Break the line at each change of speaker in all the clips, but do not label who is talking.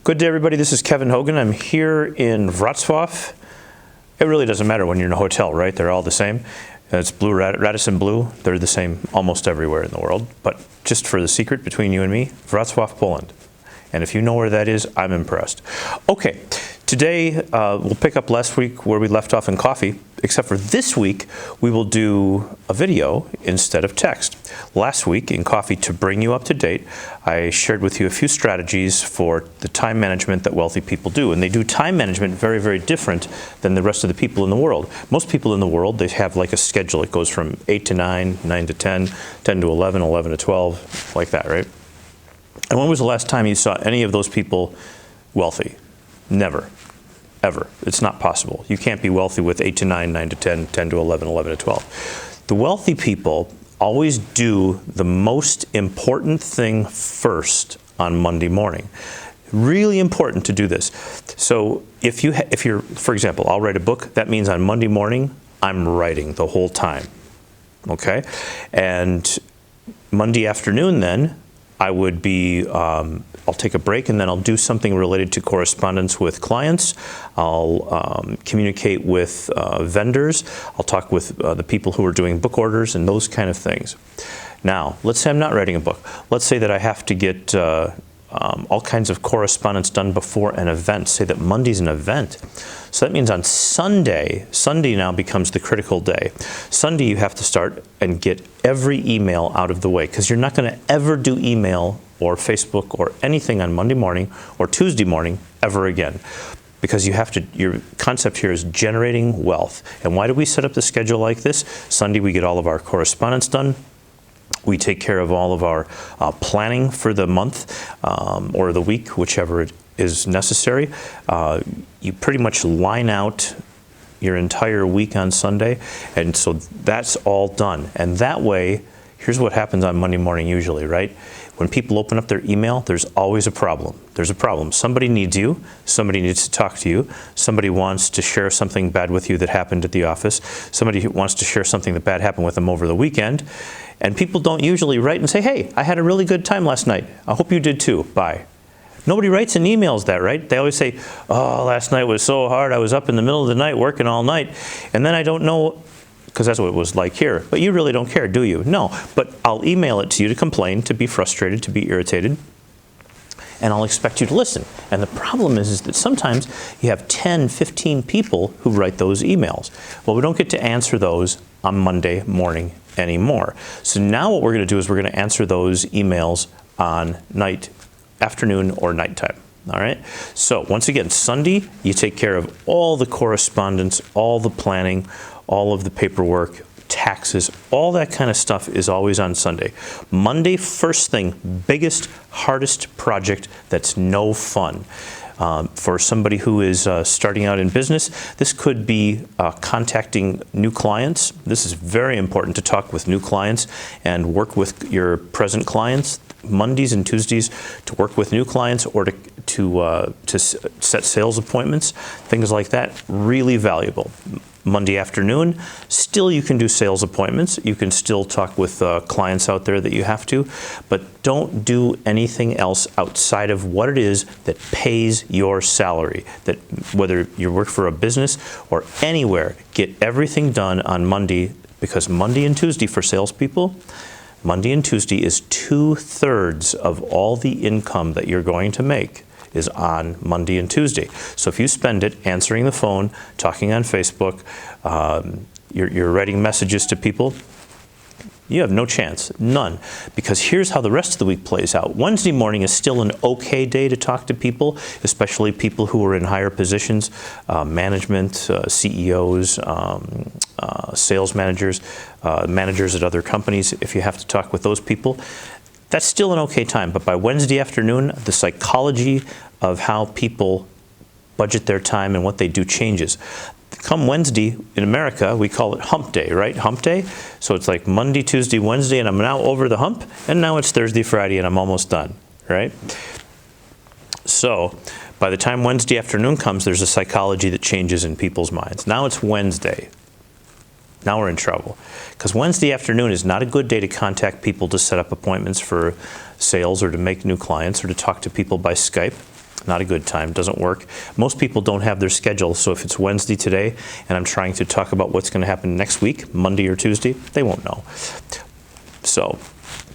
Good day, everybody. This is Kevin Hogan. I'm here in Wrocław. It really doesn't matter when you're in a hotel, right? They're all the same. It's blue, Radisson blue. They're the same almost everywhere in the world. But just for the secret between you and me, Wrocław, Poland. And if you know where that is, I'm impressed. Okay, today we'll pick up last week where we left off in coffee, except for this week we will do a video instead of text. Last week in coffee, to bring you up to date, I shared with you a few strategies for the time management that wealthy people do. And they do time management very, very different than the rest of the people in the world. Most people in the world, they have like a schedule. It goes from 8 to 9, 9 to 10, 10 to 11, 11 to 12, like that, right? And when was the last time you saw any of those people wealthy? Never, ever. It's not possible. You can't be wealthy with 8 to 9, 9 to 10, 10 to 11, 11 to 12. The wealthy people always do the most important thing first on Monday morning. Really important to do this. So if you're, for example, I'll write a book. That means on Monday morning, I'm writing the whole time, okay? And Monday afternoon then, I would be, I'll take a break and then I'll do something related to correspondence with clients. I'll communicate with vendors. I'll talk with the people who are doing book orders and those kind of things. Now, let's say I'm not writing a book. Let's say that I have to get all kinds of correspondence done before an event. Say that Monday's an event. So that means on Sunday now becomes the critical day. Sunday you have to start and get every email out of the way, because you're not going to ever do email or Facebook or anything on Monday morning or Tuesday morning ever again. Because you have to, your concept here is generating wealth. And why do we set up the schedule like this? Sunday we get all of our correspondence done. We take care of all of our planning for the month or the week, whichever it is necessary. You pretty much line out your entire week on Sunday, and so that's all done. And that way, here's what happens on Monday morning usually, right? When people open up their email, there's always a problem. There's a problem. Somebody needs you. Somebody needs to talk to you. Somebody wants to share something bad with you that happened at the office. Somebody wants to share something that bad happened with them over the weekend. And people don't usually write and say, hey, I had a really good time last night. I hope you did too. Bye. Nobody writes in emails that, right? They always say, oh, last night was so hard. I was up in the middle of the night working all night. And then I don't know, because that's what it was like here. But you really don't care, do you? No. But I'll email it to you to complain, to be frustrated, to be irritated. And I'll expect you to listen. And the problem is that sometimes you have 10, 15 people who write those emails. Well, we don't get to answer those on Monday morning anymore. So now what we're going to do is we're going to answer those emails on afternoon or nighttime. All right. So once again, Sunday, you take care of all the correspondence, all the planning, all of the paperwork, taxes, all that kind of stuff is always on Sunday. Monday, first thing, biggest, hardest project that's no fun. For somebody who is starting out in business, this could be contacting new clients. This is very important to talk with new clients and work with your present clients. Mondays and Tuesdays to work with new clients or to set sales appointments, things like that, really valuable. Monday afternoon, still you can do sales appointments. You can still talk with clients out there that you have to, but don't do anything else outside of what it is that pays your salary. That whether you work for a business or anywhere, get everything done on Monday, because Monday and Tuesday for salespeople, Monday and Tuesday is 2/3 of all the income that you're going to make is on Monday and Tuesday. So if you spend it answering the phone, talking on Facebook, you're writing messages to people, you have no chance, none. Because here's how the rest of the week plays out. Wednesday morning is still an okay day to talk to people, especially people who are in higher positions, management, CEOs, sales managers, managers at other companies. If you have to talk with those people, that's still an okay time. But by Wednesday afternoon, the psychology of how people budget their time and what they do changes. Come Wednesday, in America, we call it hump day, right? Hump day. So it's like Monday, Tuesday, Wednesday, and I'm now over the hump. And now it's Thursday, Friday, and I'm almost done, right? So by the time Wednesday afternoon comes, there's a psychology that changes in people's minds. Now it's Wednesday. Now we're in trouble. Because Wednesday afternoon is not a good day to contact people to set up appointments for sales or to make new clients or to talk to people by Skype. not a good time, doesn't work. Most people don't have their schedule, so if it's Wednesday today and I'm trying to talk about what's going to happen next week, Monday or Tuesday, they won't know. So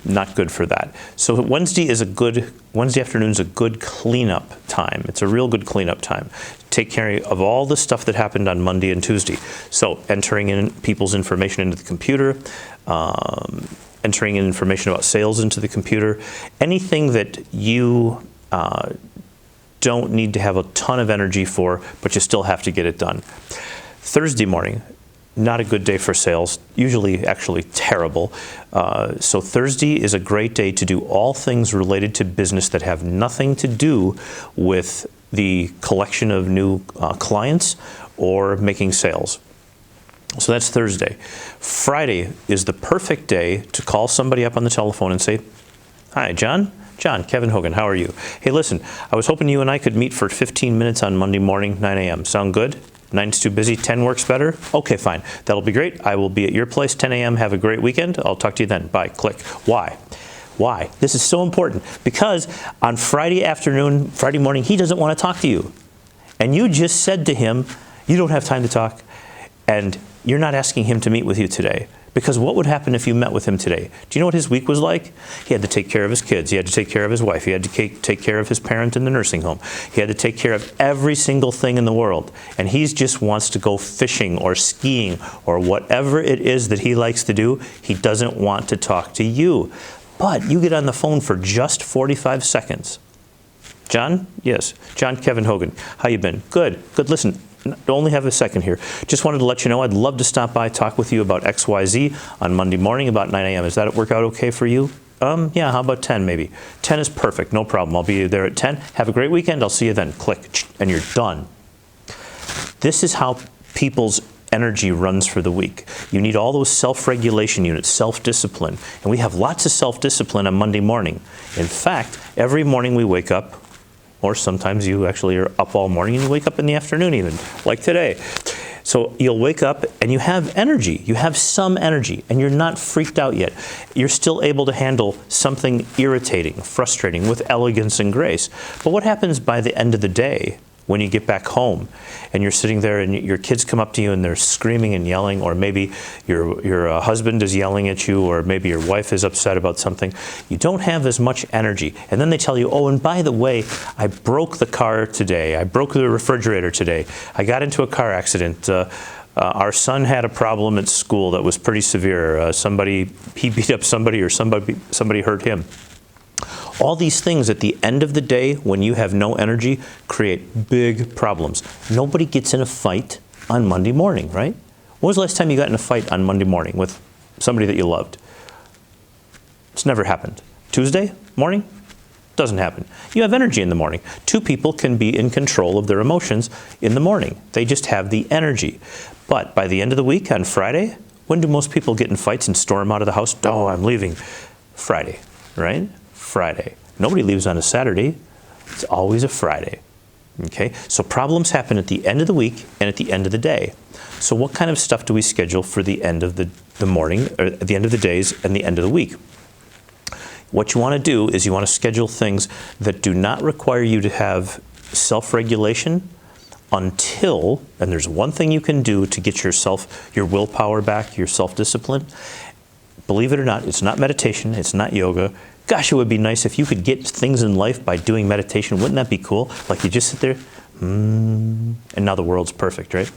not good for that. So Wednesday afternoon is a good cleanup time. It's a real good cleanup time. Take care of all the stuff that happened on Monday and Tuesday. So entering in people's information into the computer, entering in information about sales into the computer, anything that you don't need to have a ton of energy for, but you still have to get it done. Thursday morning, not a good day for sales, usually actually terrible. So Thursday is a great day to do all things related to business that have nothing to do with the collection of new clients or making sales. So that's Thursday. Friday is the perfect day to call somebody up on the telephone and say, "Hi, John. John, Kevin Hogan, how are you? Hey, listen, I was hoping you and I could meet for 15 minutes on Monday morning, 9 a.m. Sound good? 9's too busy, 10 works better? Okay, fine. That'll be great. I will be at your place, 10 a.m. Have a great weekend. I'll talk to you then. Bye. Click. Why? Why? This is so important because on Friday afternoon, Friday morning, he doesn't want to talk to you. And you just said to him, you don't have time to talk, and you're not asking him to meet with you today. Because what would happen if you met with him today? Do you know what his week was like? He had to take care of his kids. He had to take care of his wife. He had to take care of his parent in the nursing home. He had to take care of every single thing in the world. And he just wants to go fishing or skiing or whatever it is that he likes to do. He doesn't want to talk to you. But you get on the phone for just 45 seconds. John? Yes. John, Kevin Hogan. How you been? Good. Good. Listen. Only have a second here. Just wanted to let you know I'd love to stop by, talk with you about XYZ on Monday morning about 9 a.m. Does that work out okay for you? Yeah, how about 10 maybe? 10 is perfect, no problem. I'll be there at 10. Have a great weekend. I'll see you then. Click, and you're done. This is how people's energy runs for the week. You need all those self-regulation units, self-discipline. And we have lots of self-discipline on Monday morning. In fact, every morning we wake up, or sometimes you actually are up all morning and you wake up in the afternoon even, like today. So you'll wake up and you have energy. You have some energy and you're not freaked out yet. You're still able to handle something irritating, frustrating with elegance and grace. But what happens by the end of the day when you get back home and you're sitting there and your kids come up to you and they're screaming and yelling, or maybe your husband is yelling at you, or maybe your wife is upset about something? You don't have as much energy. And then they tell you, oh, and by the way, I broke the car today. I broke the refrigerator today. I got into a car accident. Our son had a problem at school that was pretty severe. He beat up somebody, or somebody hurt him. All these things at the end of the day, when you have no energy, create big problems. Nobody gets in a fight on Monday morning, right? When was the last time you got in a fight on Monday morning with somebody that you loved? It's never happened. Tuesday morning? Doesn't happen. You have energy in the morning. Two people can be in control of their emotions in the morning. They just have the energy. But by the end of the week, on Friday, when do most people get in fights and storm out of the house? Oh, I'm leaving. Friday, right? Friday. Nobody leaves on a Saturday. It's always a Friday. Okay? So problems happen at the end of the week and at the end of the day. So what kind of stuff do we schedule for the end of the morning, or at the end of the days and the end of the week? What you want to do is you want to schedule things that do not require you to have self-regulation until, and there's one thing you can do to get your willpower back, your self-discipline. Believe it or not, it's not meditation, it's not yoga. Gosh, it would be nice if you could get things in life by doing meditation. Wouldn't that be cool? Like you just sit there, and now the world's perfect, right?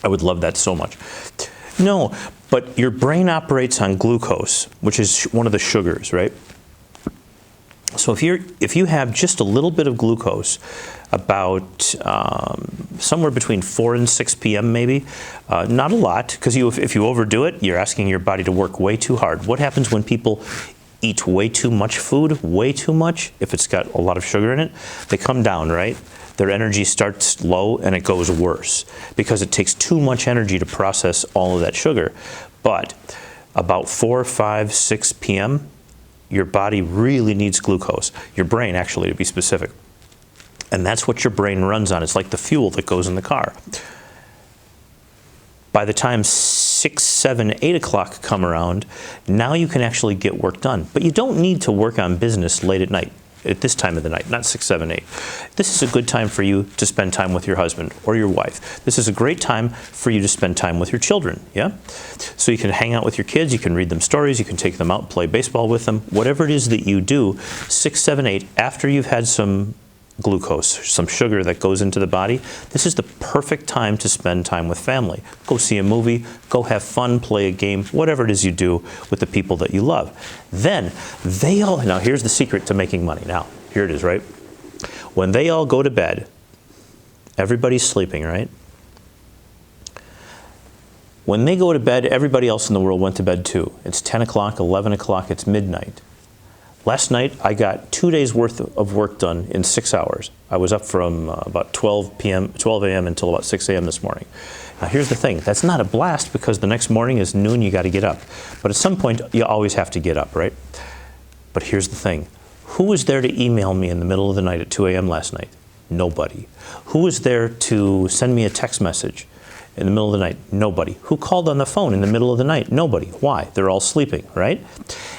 I would love that so much. No, but your brain operates on glucose, which is one of the sugars, right? So if you have just a little bit of glucose, about somewhere between 4 and 6 p.m. maybe, not a lot, because if you overdo it, you're asking your body to work way too hard. What happens when people eat way too much food, way too much, if it's got a lot of sugar in it? They come down, right? Their energy starts low and it goes worse because it takes too much energy to process all of that sugar. But about 4, 5, 6 p.m., your body really needs glucose. Your brain, actually, to be specific. And that's what your brain runs on. It's like the fuel that goes in the car. By the time 6, 7, 8 o'clock come around, now you can actually get work done. But you don't need to work on business late at night. at this time of the night, not 6, 7, 8. This is a good time for you to spend time with your husband or your wife. This is a great time for you to spend time with your children, yeah? So you can hang out with your kids, you can read them stories, you can take them out and play baseball with them. Whatever it is that you do, 6, 7, 8, after you've had some glucose, some sugar that goes into the body, this is the perfect time to spend time with family. Go see a movie, go have fun, play a game, whatever it is you do with the people that you love. Then they all, now here's the secret to making money. Now, here it is, right? When they all go to bed, everybody's sleeping, right? When they go to bed, everybody else in the world went to bed too. It's 10 o'clock, 11 o'clock, it's midnight. Last night, I got 2 days worth of work done in 6 hours. I was up from about 12 a.m. until about 6 a.m. this morning. Now here's the thing, that's not a blast because the next morning is noon, you gotta get up. But at some point, you always have to get up, right? But here's the thing, who was there to email me in the middle of the night at 2 a.m. last night? Nobody. Who was there to send me a text message in the middle of the night? Nobody. Who called on the phone in the middle of the night? Nobody. Why? They're all sleeping, right?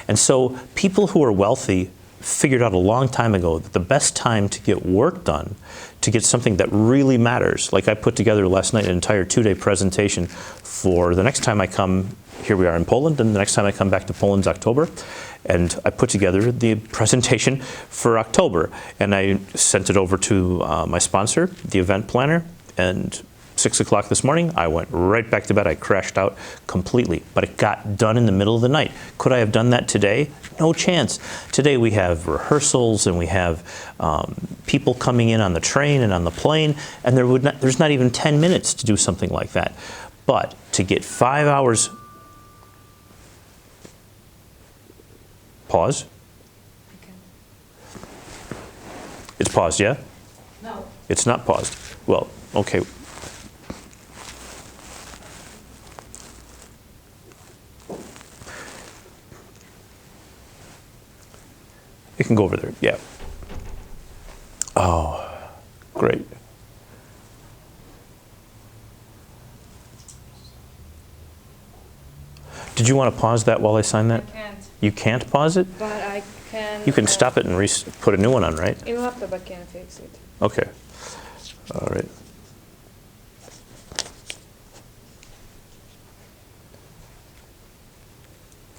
And so people who are wealthy figured out a long time ago that the best time to get work done, to get something that really matters, like I put together last night an entire 2-day presentation for the next time I come, here we are in Poland, and the next time I come back to Poland's October, and I put together the presentation for October, and I sent it over to my sponsor, the event planner, and 6 o'clock this morning, I went right back to bed. I crashed out completely, but it got done in the middle of the night. Could I have done that today? No chance. Today we have rehearsals and we have people coming in on the train and on the plane, and there's not even 10 minutes to do something like that. But to get 5 hours, pause.
Okay.
It's paused, yeah?
No.
It's not paused. Well, okay. You can go over there, yeah. Oh, great. Did you want to pause that while I sign that?
I can't.
You can't pause it?
But I can.
You can stop it and put a new one on, right?
In laptop I can fix it.
Okay. All right.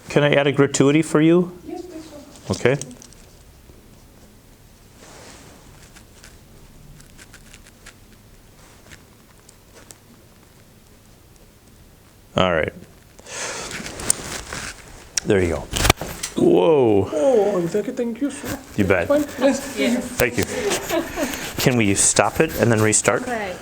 Can I add a gratuity for you?
Yes, please.
Okay. All right. There you go. Whoa.
Oh, exactly. Thank you, sir.
You bet.
Fine. Yes.
Yes.
Thank you. Can we stop it and then restart?
Okay.